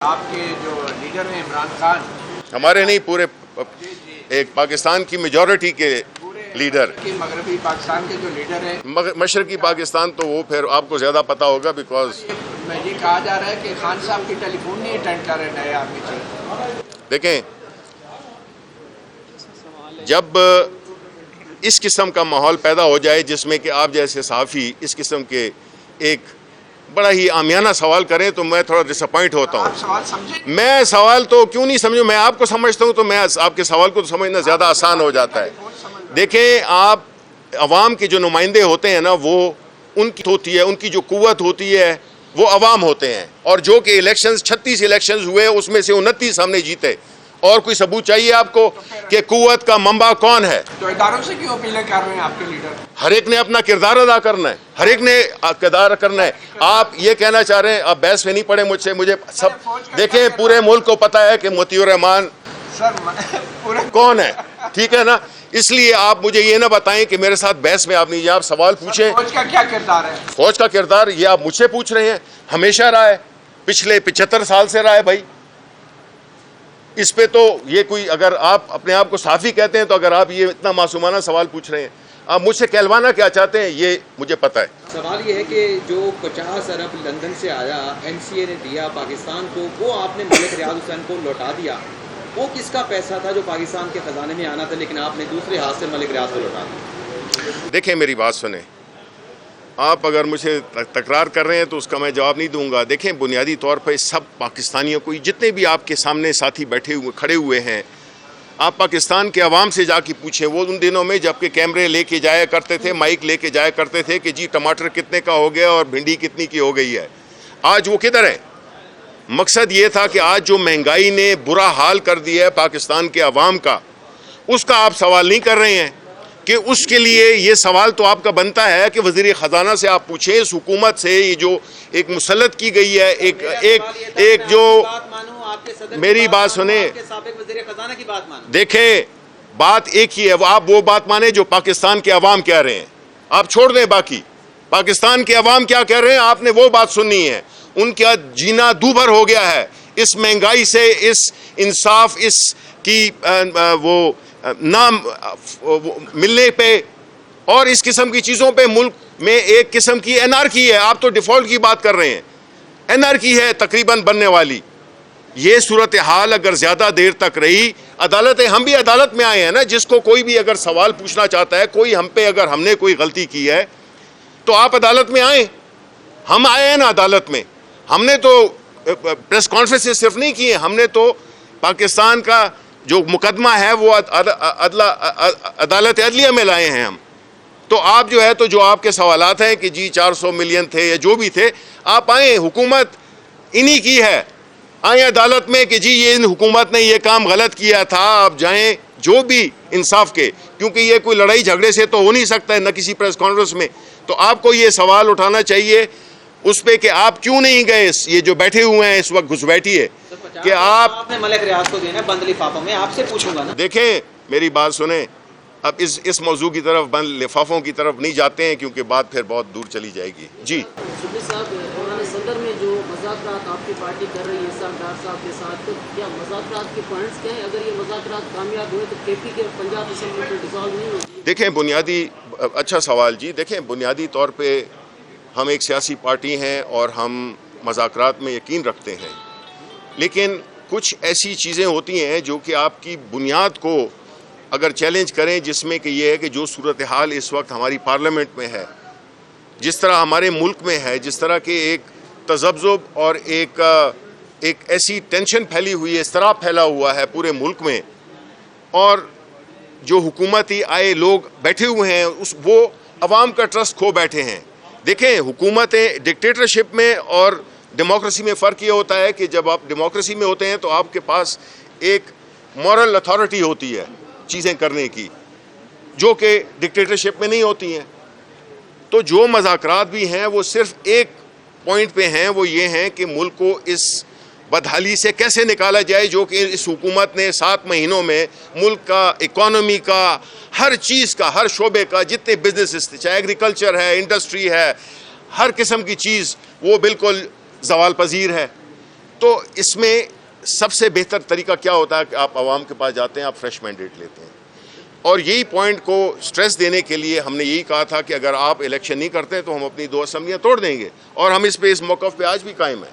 آپ کے جو لیڈر ہیں عمران خان، ہمارے نہیں پورے ایک پاکستان کی میجورٹی کے لیڈر، مغربی پاکستان کے جو لیڈر ہیں، مشرقی پاکستان تو وہ پھر آپ کو زیادہ پتا ہوگا بیکاز یہ کہا جا رہا ہے کہ خان صاحب کی ٹیلی فون نہیں اٹینڈ کر رہے نئے آرمی چیف۔ دیکھیں، جب اس قسم کا ماحول پیدا ہو جائے جس میں کہ آپ جیسے صحافی اس قسم کے ایک بڑا ہی عامیانہ سوال کریں تو میں تھوڑا ڈس اپوائنٹ ہوتا ہوں۔ آپ سوال سمجھیں؟ میں سوال تو کیوں نہیں سمجھوں، میں آپ کو سمجھتا ہوں تو میں آپ کے سوال کو تو سمجھنا زیادہ آسان ہو جاتا ہے۔ دیکھیں، آپ عوام کے جو نمائندے ہوتے ہیں نا، وہ ان کی ہوتی ہے، ان کی جو قوت ہوتی ہے وہ عوام ہوتے ہیں، اور جو کہ الیکشنز 36 الیکشنز ہوئے اس میں سے 29 ہم نے جیتے، اور کوئی ثبوت چاہیے آپ کو کہ قوت کا منبع کون ہے؟ تو اداروں سے کیوں اپیلیں کر رہے ہیں آپ کے لیڈر؟ ہر ایک نے اپنا کردار ادا کرنا ہے، ہر ایک نے کردار کرنا ہے۔ آپ یہ کہنا چاہ رہے ہیں، آپ بحث میں نہیں پڑے مجھ سے، مجھے سب دیکھیں پورے ملک کو پتا ہے کہ مطیع الرحمان کون ہے، ٹھیک ہے نا؟ اس لیے آپ مجھے یہ نہ بتائیں کہ میرے ساتھ بحث میں آپ نہیں، آپ سوال پوچھیں۔ فوج کا کیا کردار ہے؟ فوج کا کردار یہ آپ مجھ سے پوچھ رہے ہیں، ہمیشہ رہا ہے، پچھلے 75 سال سے رہا ہے بھائی۔ اس پہ تو یہ کوئی، اگر آپ اپنے آپ کو صحافی کہتے ہیں تو اگر آپ یہ اتنا معصومانہ سوال پوچھ رہے ہیں، آپ مجھ سے کہلوانا کیا چاہتے ہیں یہ مجھے پتہ ہے۔ سوال یہ ہے کہ جو 50 ارب لندن سے آیا این سی اے نے دیا پاکستان کو، وہ آپ نے ملک ریاض حسین کو لوٹا دیا، وہ کس کا پیسہ تھا جو پاکستان کے خزانے میں آنا تھا لیکن آپ نے دوسرے ہاتھ سے ملک ریاض کو لوٹا دیا؟ دیکھیں میری بات سنیں، آپ اگر مجھے تکرار کر رہے ہیں تو اس کا میں جواب نہیں دوں گا۔ دیکھیں، بنیادی طور پہ سب پاکستانیوں کو، جتنے بھی آپ کے سامنے ساتھی بیٹھے ہوئے کھڑے ہوئے ہیں، آپ پاکستان کے عوام سے جا کے پوچھیں، وہ ان دنوں میں جب کہ کیمرے لے کے جایا کرتے تھے، مائک لے کے جایا کرتے تھے کہ جی ٹماٹر کتنے کا ہو گیا اور بھنڈی کتنی کی ہو گئی ہے، آج وہ کدھر ہے؟ مقصد یہ تھا کہ آج جو مہنگائی نے برا حال کر دیا ہے پاکستان کے عوام کا، اس کا آپ سوال نہیں کر رہے ہیں کہ اس کے لیے یہ سوال تو آپ کا بنتا ہے کہ وزیر خزانہ سے آپ پوچھیں، اس حکومت سے یہ جو ایک مسلط کی گئی ہے، ایک جو میری بات سنیں، دیکھیں بات ایک ہی ہے، آپ وہ بات مانیں جو پاکستان کے عوام کہہ رہے ہیں، آپ چھوڑ دیں باقی پاکستان کے عوام کیا کہہ رہے ہیں، آپ نے وہ بات سننی ہے۔ ان کا جینا دوبھر ہو گیا ہے اس مہنگائی سے، اس انصاف اس کی وہ نہ ملنے پہ، اور اس قسم کی چیزوں پہ ملک میں ایک قسم کی انارکی ہے۔ آپ تو ڈیفالٹ کی بات کر رہے ہیں، انارکی ہے تقریباً بننے والی۔ یہ صورتحال اگر زیادہ دیر تک رہی، عدالت، ہم بھی عدالت میں آئے ہیں نا، جس کو کوئی بھی اگر سوال پوچھنا چاہتا ہے، کوئی ہم پہ اگر ہم نے کوئی غلطی کی ہے تو آپ عدالت میں آئیں، ہم آئے ہیں نا عدالت میں۔ ہم نے تو پریس کانفرنس صرف نہیں کی ہیں، ہم نے تو پاکستان کا جو مقدمہ ہے وہ عدالت عدلیہ میں لائے ہیں ہم۔ تو آپ جو ہے تو جو آپ کے سوالات ہیں کہ جی 400 ملین تھے یا جو بھی تھے، آپ آئیں، حکومت انہی کی ہے، آئیں عدالت میں کہ جی یہ ان حکومت نے یہ کام غلط کیا تھا، آپ جائیں جو بھی انصاف کے، کیونکہ یہ کوئی لڑائی جھگڑے سے تو ہو نہیں سکتا ہے، نہ کسی پریس کانفرنس میں۔ تو آپ کو یہ سوال اٹھانا چاہیے اس پہ کہ آپ کیوں نہیں گئے، یہ جو بیٹھے ہوئے ہیں اس وقت گھسپیٹی ہے کہ آپ نے ملک ریاض کو دینا بند لفافوں میں، آپ سے پوچھوں گا نا۔ دیکھیں میری بات سنیں، اب اس موضوع کی طرف، بند لفافوں کی طرف نہیں جاتے ہیں کیونکہ بات پھر بہت دور چلی جائے گی۔ جی شبلی صاحب، قرآن صدر میں جو مذاکرات آپ کی پارٹی کر رہی ہے صاحب ڈار صاحب کے ساتھ، تو کیا مذاکرات کے پوائنٹس کیا ہیں؟ اگر یہ مذاکرات کامیاب ہوئے تو کے پی کے پنجاب اسمبلی میں ڈیزالو نہیں ہوگی؟ دیکھیں بنیادی، اچھا سوال جی، دیکھیں بنیادی طور پہ ہم ایک سیاسی پارٹی ہیں اور ہم مذاکرات میں یقین رکھتے ہیں، لیکن کچھ ایسی چیزیں ہوتی ہیں جو کہ آپ کی بنیاد کو اگر چیلنج کریں، جس میں کہ یہ ہے کہ جو صورتحال اس وقت ہماری پارلیمنٹ میں ہے، جس طرح ہمارے ملک میں ہے، جس طرح کے ایک تذبذب اور ایک ایسی ٹینشن پھیلی ہوئی ہے، اضطراب پھیلا ہوا ہے پورے ملک میں، اور جو حکومتی آئے لوگ بیٹھے ہوئے ہیں وہ عوام کا ٹرسٹ کھو بیٹھے ہیں۔ دیکھیں، حکومتیں ڈکٹیٹرشپ میں اور ڈیموکریسی میں فرق یہ ہوتا ہے کہ جب آپ ڈیموکریسی میں ہوتے ہیں تو آپ کے پاس ایک مورل اتھارٹی ہوتی ہے چیزیں کرنے کی، جو کہ ڈکٹیٹرشپ میں نہیں ہوتی ہیں۔ تو جو مذاکرات بھی ہیں وہ صرف ایک پوائنٹ پہ ہیں، وہ یہ ہیں کہ ملک کو اس بدحالی سے کیسے نکالا جائے جو کہ اس حکومت نے 7 مہینوں میں ملک کا، اکانومی کا، ہر چیز کا، ہر شعبے کا، جتنے بزنس، چاہے ایگریکلچر ہے، انڈسٹری ہے، ہر قسم کی چیز وہ بالکل زوال پذیر ہے۔ تو اس میں سب سے بہتر طریقہ کیا ہوتا ہے کہ آپ عوام کے پاس جاتے ہیں, آپ فریش مینڈیٹ لیتے ہیں. اور یہی پوائنٹ کو سٹریس دینے کے لیے ہم نے یہی کہا تھا کہ اگر آپ الیکشن نہیں کرتے تو ہم اپنی 2 اسمبلیاں توڑ دیں گے, اور ہم اس موقف پہ آج بھی قائم ہیں.